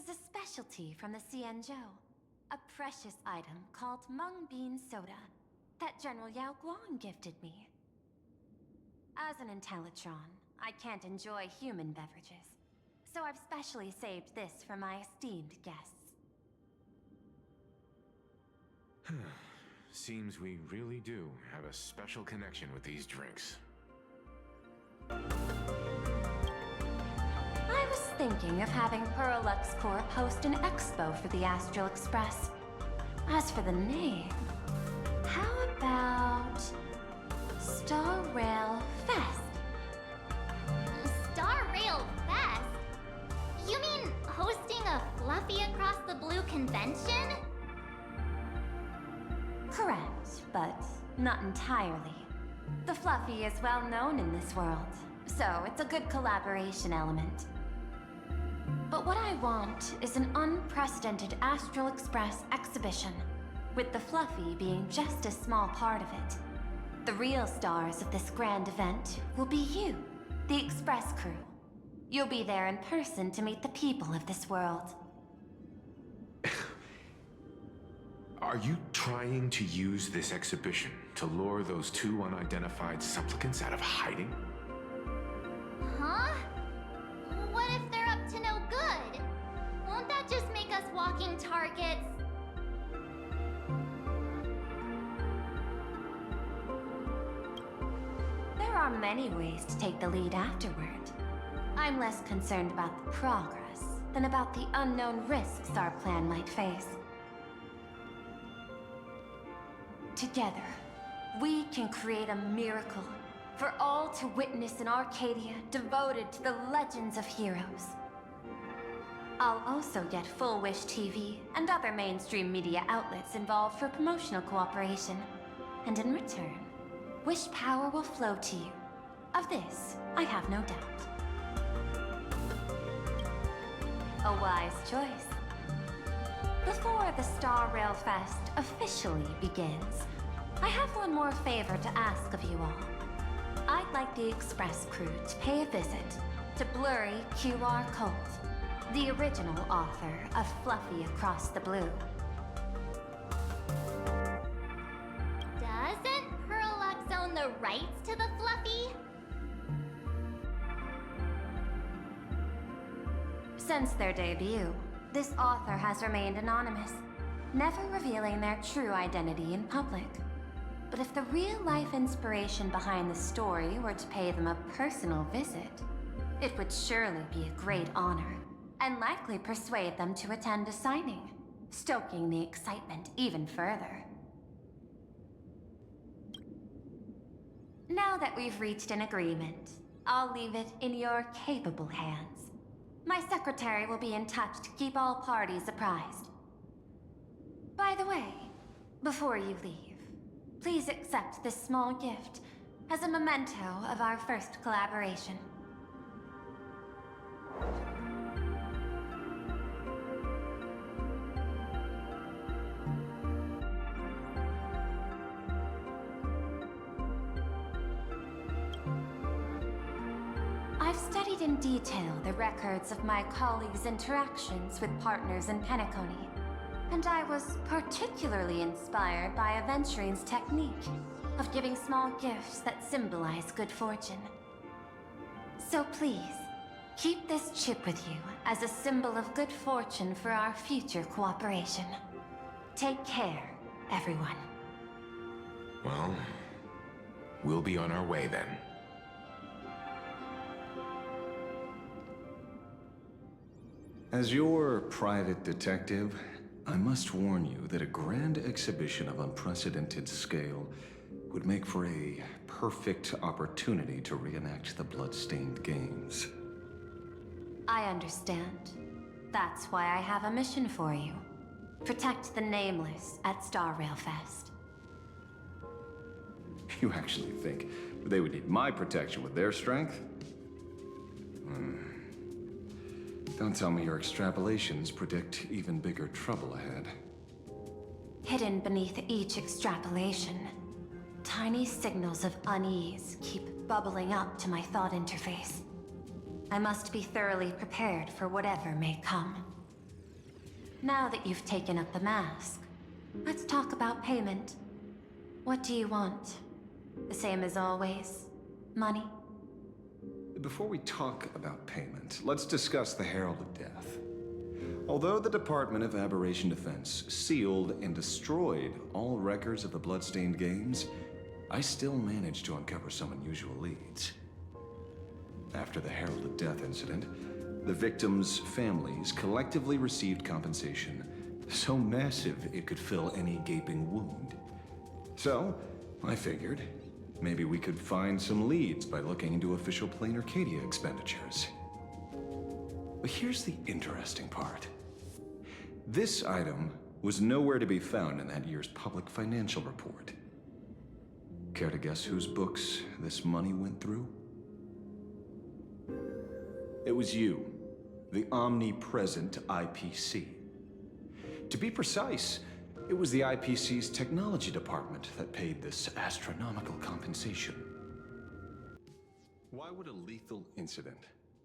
is a specialty from the Xianzhou. A precious item called mung bean soda that General Yao Guang gifted me. As an Intellitron, I can't enjoy human beverages, so I've specially saved this for my esteemed guests. Seems we really do have a special connection with these drinks. I was thinking of having Perlux Corp host an expo for the Astral Express. As for the name, how about Star Rail Fest? Star Rail Fest? You mean hosting a Fluffy Across the Blue convention? Correct, but not entirely. The Fluffy is well known in this world, so it's a good collaboration element. But what I want is an unprecedented Astral Express exhibition, with the Fluffy being just a small part of it. The real stars of this grand event will be you, the Express crew. You'll be there in person to meet the people of this world. Are you trying to use this exhibition to lure those two unidentified supplicants out of hiding? Huh? What if they're up to no good? Won't that just make us walking targets? There are many ways to take the lead afterward. I'm less concerned about the progress than about the unknown risks our plan might face. Together, we can create a miracle for all to witness in Arcadia devoted to the legends of heroes. I'll also get Full Wish TV and other mainstream media outlets involved for promotional cooperation. And in return, Wish power will flow to you. Of this, I have no doubt. A wise choice. Before the Star Rail Fest officially begins, I have one more favor to ask of you all. I'd like the Express crew to pay a visit to Blurry QR Colt, the original author of Fluffy Across the Blue. Doesn't Perlux own the rights to the Fluffy? Since their debut, this author has remained anonymous, never revealing their true identity in public. But if the real-life inspiration behind the story were to pay them a personal visit, it would surely be a great honor, and likely persuade them to attend a signing, stoking the excitement even further. Now that we've reached an agreement, I'll leave it in your capable hands. My secretary will be in touch to keep all parties apprised. By the way, before you leave, please accept this small gift as a memento of our first collaboration. I've studied in detail the records of my colleagues' interactions with partners in Penacony, and I was particularly inspired by Aventurine's technique of giving small gifts that symbolize good fortune. So please, keep this chip with you as a symbol of good fortune for our future cooperation. Take care, everyone. Well, we'll be on our way then. As your private detective, I must warn you that a grand exhibition of unprecedented scale would make for a perfect opportunity to reenact the blood-stained games. I understand. That's why I have a mission for you. Protect the Nameless at Star Rail Fest. You actually think they would need my protection with their strength? Don't tell me your extrapolations predict even bigger trouble ahead. Hidden beneath each extrapolation, tiny signals of unease keep bubbling up to my thought interface. I must be thoroughly prepared for whatever may come. Now that you've taken up the mask, let's talk about payment. What do you want? The same as always? Money? Before we talk about payment, let's discuss the Herald of Death. Although the Department of Aberration Defense sealed and destroyed all records of the Bloodstained Games, I still managed to uncover some unusual leads. After the Herald of Death incident, the victims' families collectively received compensation so massive it could fill any gaping wound. So, I figured, maybe we could find some leads by looking into official Plain Arcadia expenditures. But here's the interesting part. This item was nowhere to be found in that year's public financial report. Care to guess whose books this money went through? It was you, the omnipresent IPC. To be precise, it was the IPC's technology department that paid this astronomical compensation. Why would a lethal incident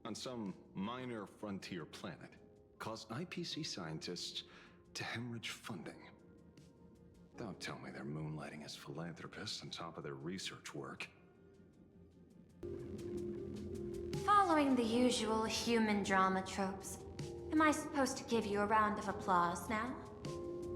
on some minor frontier planet cause IPC scientists to hemorrhage funding? Don't tell me they're moonlighting as philanthropists on top of their research work. Following the usual human drama tropes, am I supposed to give you a round of applause now?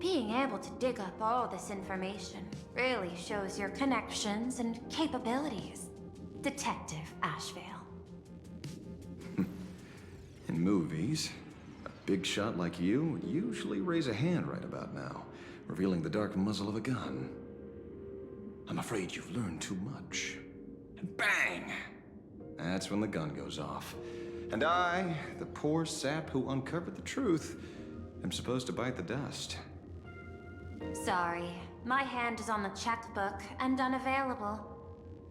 Being able to dig up all this information really shows your connections and capabilities, Detective Ashvale. In movies, a big shot like you would usually raise a hand right about now, revealing the dark muzzle of a gun. I'm afraid you've learned too much. And bang! That's when the gun goes off. And I, the poor sap who uncovered the truth, am supposed to bite the dust. Sorry, my hand is on the checkbook and unavailable.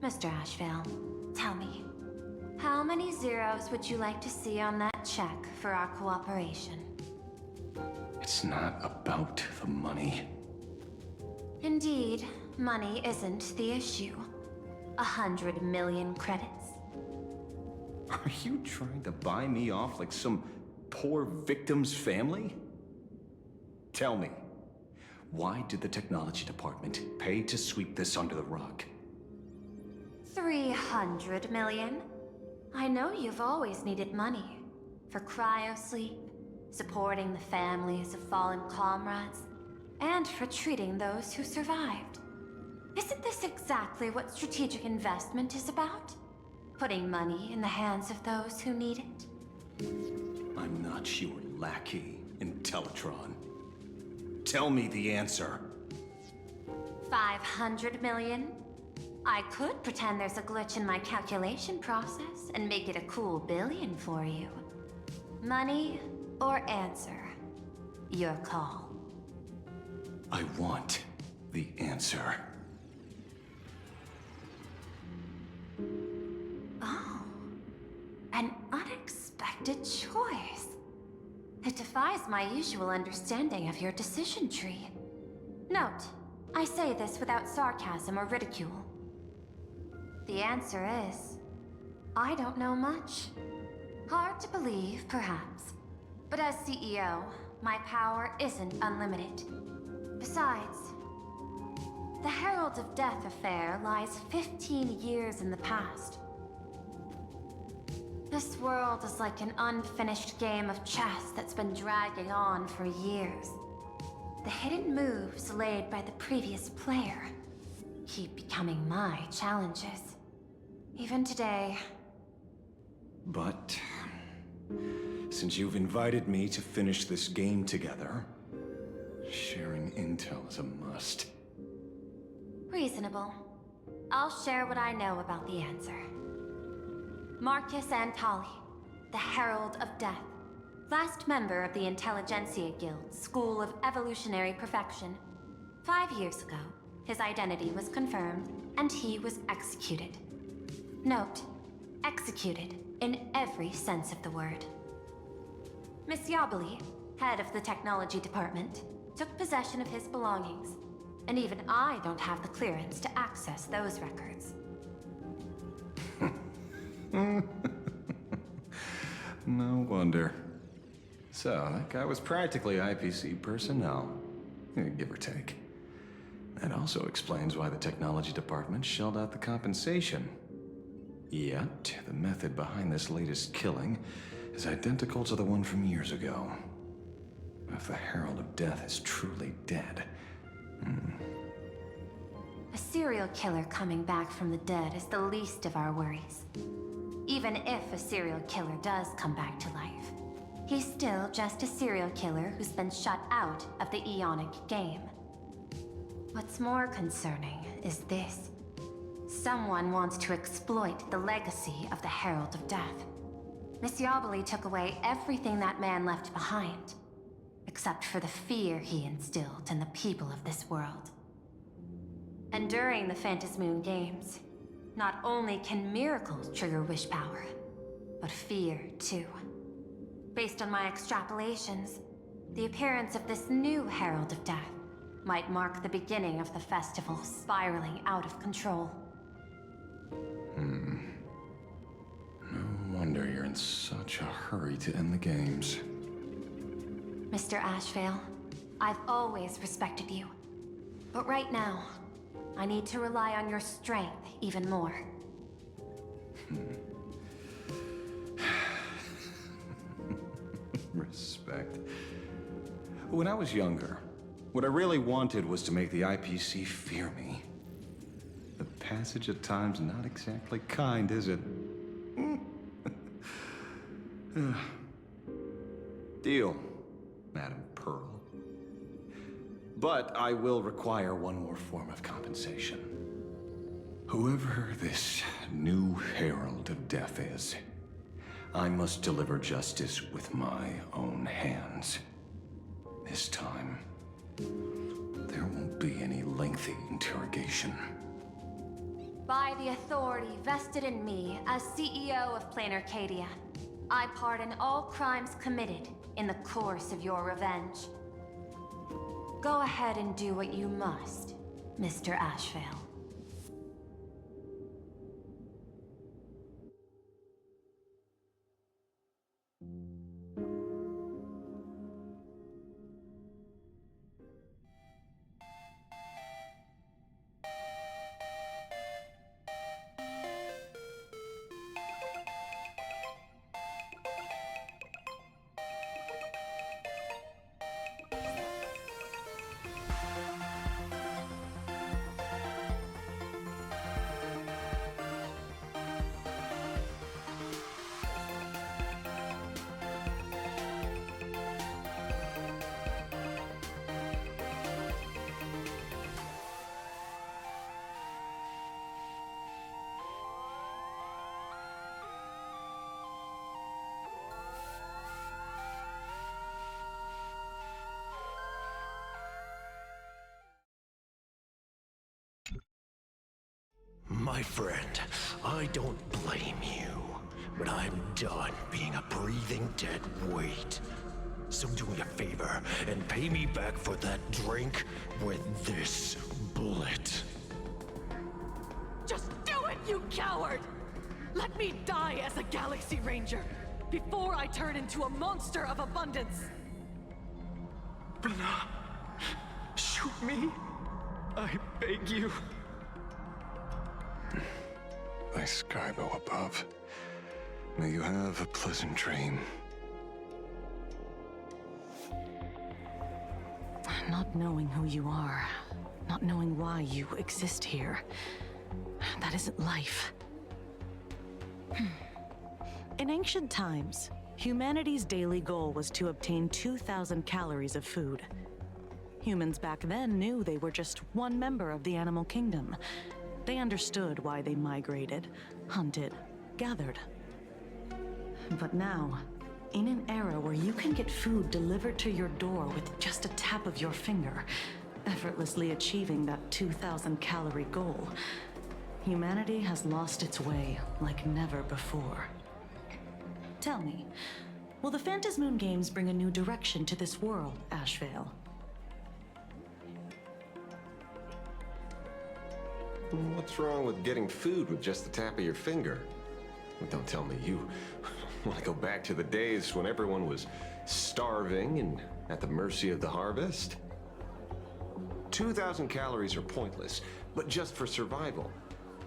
Mr. Ashvale, tell me, how many zeros would you like to see on that check for our cooperation? It's not about the money. Indeed, money isn't the issue. 100 million credits. Are you trying to buy me off like some poor victim's family? Tell me, why did the technology department pay to sweep this under the rug? 300 million? I know you've always needed money. For cryosleep, supporting the families of fallen comrades, and for treating those who survived. Isn't this exactly what strategic investment is about? Putting money in the hands of those who need it? I'm not your lackey, Intellitron. Tell me the answer. 500 million? I could pretend there's a glitch in my calculation process and make it a cool billion for you. Money or answer? Your call. I want the answer. Oh, an unexpected choice. It defies my usual understanding of your decision tree. Note, I say this without sarcasm or ridicule. The answer is, I don't know much. Hard to believe, perhaps. But as CEO, my power isn't unlimited. Besides, the Herald of Death affair lies 15 years in the past. This world is like an unfinished game of chess that's been dragging on for years. The hidden moves laid by the previous player keep becoming my challenges. Even today. But since you've invited me to finish this game together, sharing intel is a must. Reasonable. I'll share what I know about the answer. Marcus Antali, the Herald of Death, last member of the Intelligentsia Guild School of Evolutionary Perfection. 5 years ago, his identity was confirmed, and he was executed. Note, executed in every sense of the word. Miss Yabali, head of the technology department, took possession of his belongings, and even I don't have the clearance to access those records. No wonder. So, that guy was practically IPC personnel, give or take. That also explains why the technology department shelled out the compensation. Yet, the method behind this latest killing is identical to the one from years ago. If the Herald of Death is truly dead... A serial killer coming back from the dead is the least of our worries. Even if a serial killer does come back to life, he's still just a serial killer who's been shut out of the Ionic game. What's more concerning is this. Someone wants to exploit the legacy of the Herald of Death. Misyabali took away everything that man left behind, except for the fear he instilled in the people of this world. And during the Phantasmoon Games, not only can miracles trigger wish power, but fear too. Based on my extrapolations, the appearance of this new Herald of Death might mark the beginning of the festival spiraling out of control. No wonder you're in such a hurry to end the games. Mr. Ashvale, I've always respected you. But right now, I need to rely on your strength even more. Respect. When I was younger, what I really wanted was to make the IPC fear me. The passage of time's not exactly kind, is it? Deal, Madam Pearl. But I will require one more form of compensation. Whoever this new Herald of Death is, I must deliver justice with my own hands. This time, there won't be any lengthy interrogation. By the authority vested in me as CEO of Plain Arcadia, I pardon all crimes committed in the course of your revenge. Go ahead and do what you must, Mr. Ashvale. My friend, I don't blame you, but I'm done being a breathing dead weight. So do me a favor and pay me back for that drink with this bullet. Just do it, you coward! Let me die as a Galaxy Ranger before I turn into a monster of abundance! Bana, shoot me. I beg you. My Skybo above, may you have a pleasant dream. Not knowing who you are, not knowing why you exist here, that isn't life. In ancient times, humanity's daily goal was to obtain 2,000 calories of food. Humans back then knew they were just one member of the animal kingdom. They understood why they migrated, hunted, gathered. But now, in an era where you can get food delivered to your door with just a tap of your finger, effortlessly achieving that 2,000 calorie goal, humanity has lost its way like never before. Tell me, will the Phantasmoon Games bring a new direction to this world, Ashvale? What's wrong with getting food with just the tap of your finger? Don't tell me you want to go back to the days when everyone was starving and at the mercy of the harvest? 2,000 calories are pointless, but just for survival.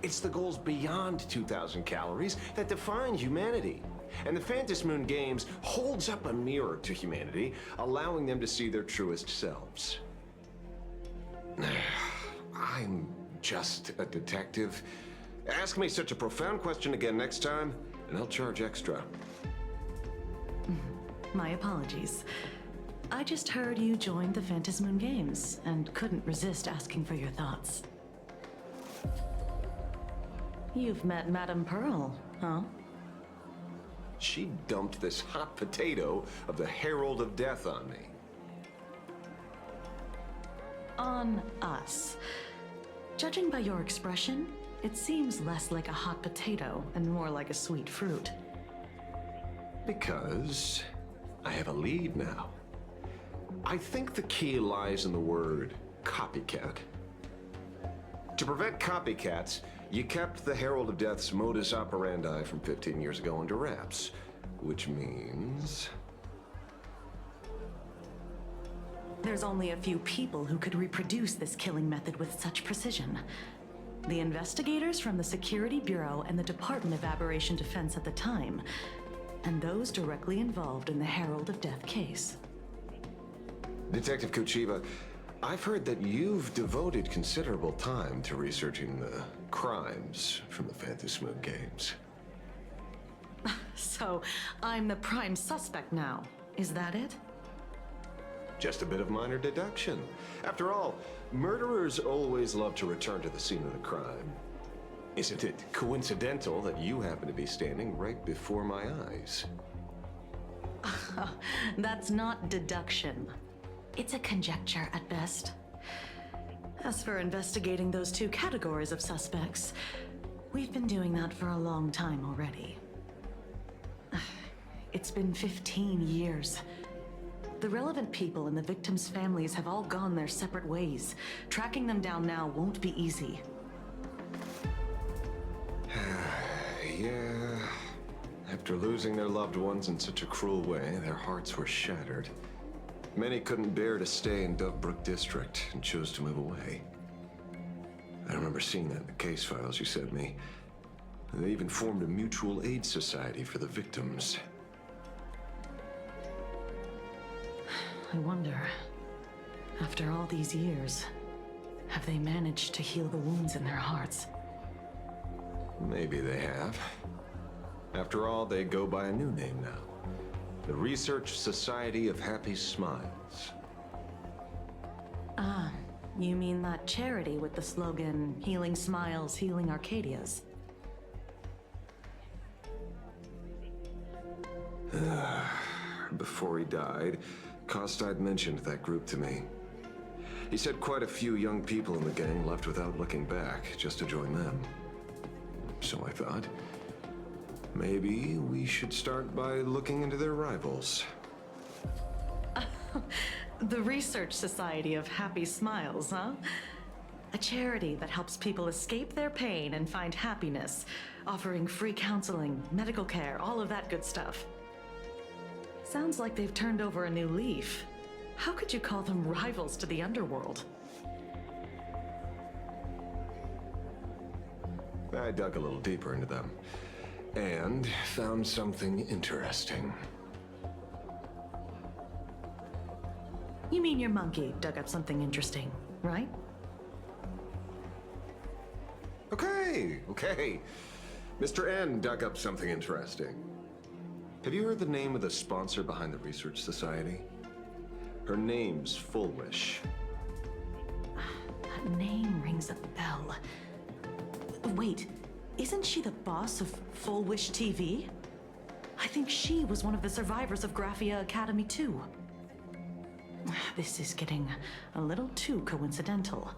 It's the goals beyond 2,000 calories that define humanity. And the Phantasmoon Games holds up a mirror to humanity, allowing them to see their truest selves. I'm just a detective. Ask me such a profound question again next time, and I'll charge extra. My apologies. I just heard you joined the Phantasmoon Games and couldn't resist asking for your thoughts. You've met Madame Pearl, huh? She dumped this hot potato of the Herald of Death on me. On us. Judging by your expression, it seems less like a hot potato and more like a sweet fruit. Because I have a lead now. I think the key lies in the word copycat. To prevent copycats, you kept the Herald of Death's modus operandi from 15 years ago under wraps, which means... There's only a few people who could reproduce this killing method with such precision. The investigators from the Security Bureau and the Department of Aberration Defense at the time, and those directly involved in the Herald of Death case. Detective Kuchiba, I've heard that you've devoted considerable time to researching the crimes from the Phantasmoon Games. So, I'm the prime suspect now. Is that it? Just a bit of minor deduction. After all, murderers always love to return to the scene of the crime. Isn't it coincidental that you happen to be standing right before my eyes? That's not deduction. It's a conjecture at best. As for investigating those two categories of suspects, we've been doing that for a long time already. It's been 15 years. The relevant people and the victims' families have all gone their separate ways. Tracking them down now won't be easy. Yeah. After losing their loved ones in such a cruel way, their hearts were shattered. Many couldn't bear to stay in Dovebrook District and chose to move away. I remember seeing that in the case files you sent me. They even formed a mutual aid society for the victims. I wonder, after all these years, have they managed to heal the wounds in their hearts? Maybe they have. After all, they go by a new name now. The Research Society of Happy Smiles. Ah, you mean that charity with the slogan, Healing Smiles, Healing Arcadias? Before he died, Kostad mentioned that group to me. He said quite a few young people in the gang left without looking back, just to join them. So I thought, maybe we should start by looking into their rivals. The Research Society of Happy Smiles, huh? A charity that helps people escape their pain and find happiness, offering free counseling, medical care, all of that good stuff. Sounds like they've turned over a new leaf. How could you call them rivals to the underworld? I dug a little deeper into them, and found something interesting. You mean your monkey dug up something interesting, right? Okay. Mr. N dug up something interesting. Have you heard the name of the sponsor behind the Research Society? Her name's Full Wish. That name rings a bell. Wait, isn't she the boss of Full Wish TV? I think she was one of the survivors of Graphia Academy too. This is getting a little too coincidental.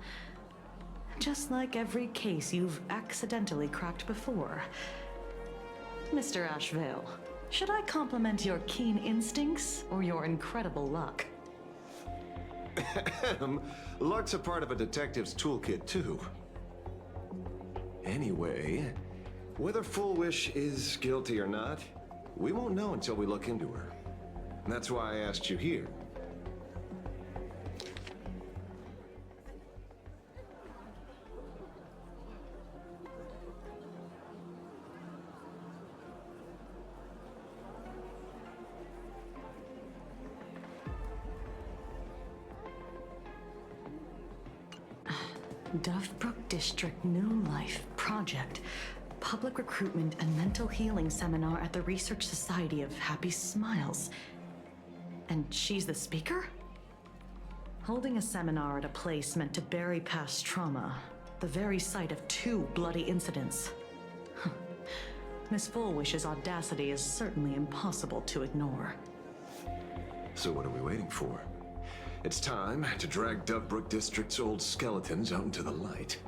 Just like every case you've accidentally cracked before. Mr. Ashvale, should I compliment your keen instincts or your incredible luck? Luck's a part of a detective's toolkit, too. Anyway, whether Full Wish is guilty or not, we won't know until we look into her. That's why I asked you here. Dovebrook District New Life Project. Public Recruitment and Mental Healing Seminar at the Research Society of Happy Smiles. And she's the speaker? Holding a seminar at a place meant to bury past trauma. The very site of 2 bloody incidents. Miss Fullwish's audacity is certainly impossible to ignore. So what are we waiting for? It's time to drag Dovebrook District's old skeletons out into the light.